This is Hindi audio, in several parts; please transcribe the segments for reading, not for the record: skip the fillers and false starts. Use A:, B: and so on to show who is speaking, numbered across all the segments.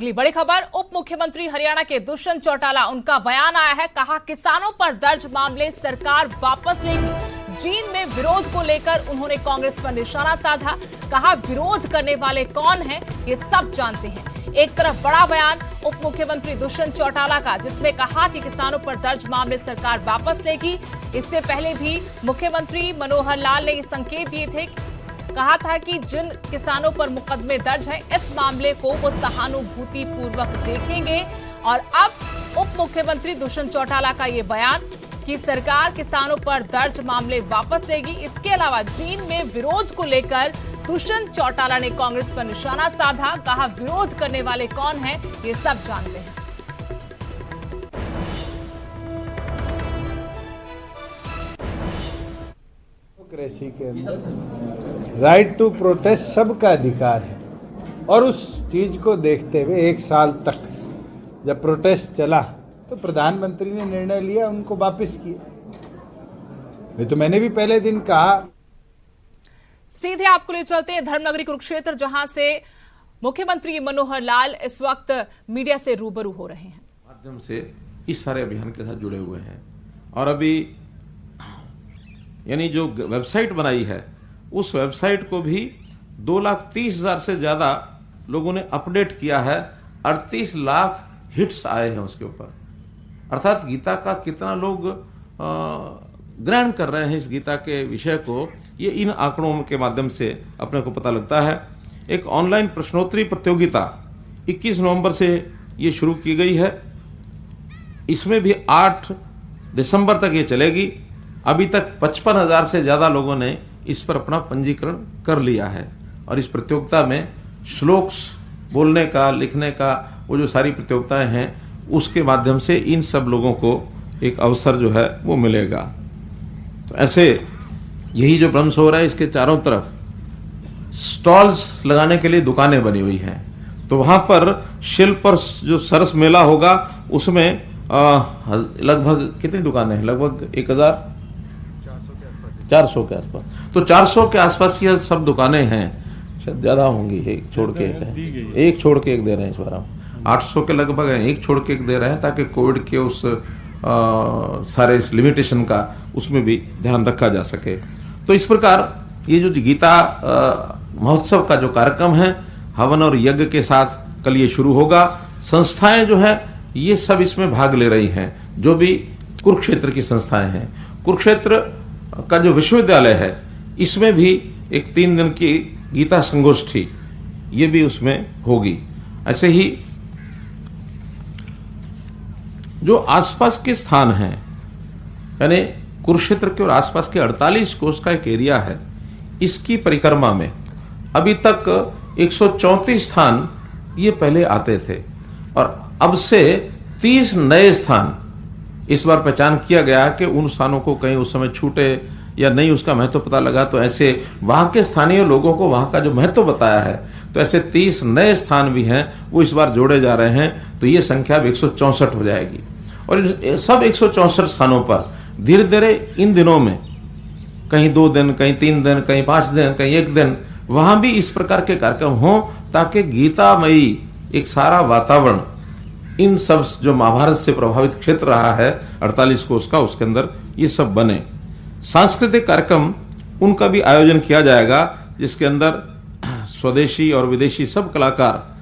A: अगली बड़ी खबर, उप मुख्यमंत्री हरियाणा के दुष्यंत चौटाला, उनका बयान आया है। कहा किसानों पर दर्ज मामले सरकार वापस लेगी। जींद में विरोध को लेकर उन्होंने कांग्रेस पर निशाना साधा। कहा विरोध करने वाले कौन हैं ये सब जानते हैं। एक तरफ बड़ा बयान उप मुख्यमंत्री दुष्यंत चौटाला का, जिसमें कहा कि किसानों पर दर्ज मामले सरकार वापस लेगी। इससे पहले भी मुख्यमंत्री मनोहर लाल ने ये संकेत दिए थे, कहा था कि जिन किसानों पर मुकदमे दर्ज हैं, इस मामले को वो सहानुभूति पूर्वक देखेंगे। और अब उप मुख्यमंत्री दुष्यंत चौटाला का ये बयान कि सरकार किसानों पर दर्ज मामले वापस लेगी। इसके अलावा जींद में विरोध को लेकर दुष्यंत चौटाला ने कांग्रेस पर निशाना साधा। कहा विरोध करने वाले कौन हैं ये सब जानते हैं।
B: डेमोक्रेसी के अंदर राइट टू प्रोटेस्ट सबका अधिकार है, और उस चीज को देखते हुए एक साल तक जब प्रोटेस्ट चला तो प्रधानमंत्री ने निर्णय लिया, उनको वापस किया। तो मैंने भी पहले दिन कहा।
A: सीधे आपको ले चलते हैं धर्मनगरी कुरुक्षेत्र, जहां से मुख्यमंत्री मनोहर लाल इस वक्त मीडिया से रूबरू हो रहे हैं।
C: माध्यम से इस सारे अभियान के साथ जुड़े हुए हैं, और अभी यानी जो वेबसाइट बनाई है उस वेबसाइट को भी 2,30,000 से ज्यादा लोगों ने अपडेट किया है। 38 लाख हिट्स आए हैं उसके ऊपर। अर्थात गीता का कितना लोग ग्रहण कर रहे हैं इस गीता के विषय को, ये इन आंकड़ों के माध्यम से अपने को पता लगता है। एक ऑनलाइन प्रश्नोत्तरी प्रतियोगिता 21 नवंबर से ये शुरू की गई है। इसमें भी 8 दिसंबर तक ये चलेगी। अभी तक 55,000 से ज्यादा लोगों ने इस पर अपना पंजीकरण कर लिया है, और इस प्रतियोगिता में श्लोक्स बोलने का, लिखने का, वो जो सारी प्रतियोगिताएं हैं उसके माध्यम से इन सब लोगों को एक अवसर जो है वो मिलेगा। तो ऐसे यही जो ब्रह्म सरोवर है, इसके चारों तरफ स्टॉल्स लगाने के लिए दुकानें बनी हुई हैं। तो वहां पर शिल्प और जो सरस मेला होगा उसमें लगभग कितनी दुकानें हैं? लगभग 1,400 के आसपास। तो 400 के आसपास ये सब दुकानें हैं, शायद ज्यादा होंगी। एक छोड़ के एक दे रहे हैं इस बार हम 800 के लगभग हैं, एक छोड़ के एक दे रहे हैं, ताकि कोविड के उस सारे लिमिटेशन का उसमें भी ध्यान रखा जा सके। तो इस प्रकार ये जो गीता महोत्सव का जो कार्यक्रम है, हवन और यज्ञ के साथ कल ये शुरू होगा। संस्थाएं जो है ये सब इसमें भाग ले रही हैं, जो भी कुरुक्षेत्र की संस्थाएं हैं। कुरुक्षेत्र का जो विश्वविद्यालय है इसमें भी एक 3 दिन की गीता संगोष्ठी ये भी उसमें होगी। ऐसे ही जो आसपास के स्थान हैं, यानी कुरुक्षेत्र के और आसपास के 48 कोस का एक एरिया है, इसकी परिक्रमा में अभी तक 134 स्थान ये पहले आते थे, और अब से 30 नए स्थान इस बार पहचान किया गया कि उन स्थानों को कहीं उस समय छूटे या नहीं, उसका महत्व पता लगा। तो ऐसे वहां के स्थानीय लोगों को वहां का जो महत्व बताया है, तो ऐसे 30 नए स्थान भी हैं वो इस बार जोड़े जा रहे हैं। तो ये संख्या अब 164 हो जाएगी, और सब 164 स्थानों पर धीरे धीरे इन दिनों में कहीं 2 दिन, कहीं 3 दिन, कहीं 5 दिन, कहीं 1 दिन वहां भी इस प्रकार के कार्यक्रम हों, ताकि गीतामयी एक सारा वातावरण इन सब जो महाभारत से प्रभावित क्षेत्र रहा है 48 कोस का, उसके अंदर ये सब बने। सांस्कृतिक कार्यक्रम उनका भी आयोजन किया जाएगा, जिसके अंदर स्वदेशी और विदेशी सब कलाकार,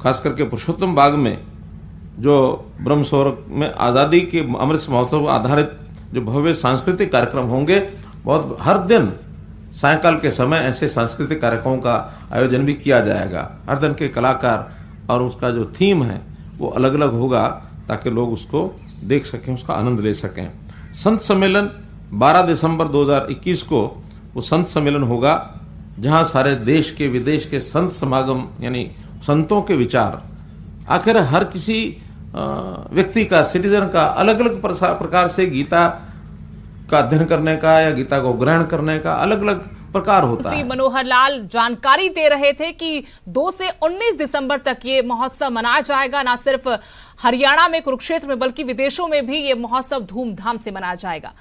C: खास करके पुरुषोत्तम बाग में जो ब्रह्म सरोवर में आजादी के अमृत महोत्सव आधारित जो भव्य सांस्कृतिक कार्यक्रम होंगे, बहुत हर दिन सायंकाल के समय ऐसे सांस्कृतिक कार्यक्रमों का आयोजन भी किया जाएगा। हर दिन के कलाकार और उसका जो थीम है वो अलग अलग होगा, ताकि लोग उसको देख सकें, उसका आनंद ले सकें। संत सम्मेलन 12 दिसंबर 2021 को वो संत सम्मेलन होगा, जहां सारे देश के विदेश के संत समागम, यानी संतों के विचार, आखिर हर किसी व्यक्ति का, सिटीजन का अलग अलग प्रकार से गीता का अध्ययन करने का या गीता को ग्रहण करने का अलग अलग प्रकार होता है।
A: मनोहर लाल जानकारी दे रहे थे कि 2 से 19 दिसंबर तक ये महोत्सव मनाया जाएगा। न सिर्फ हरियाणा में कुरुक्षेत्र में, बल्कि विदेशों में भी ये महोत्सव धूमधाम से मनाया जाएगा।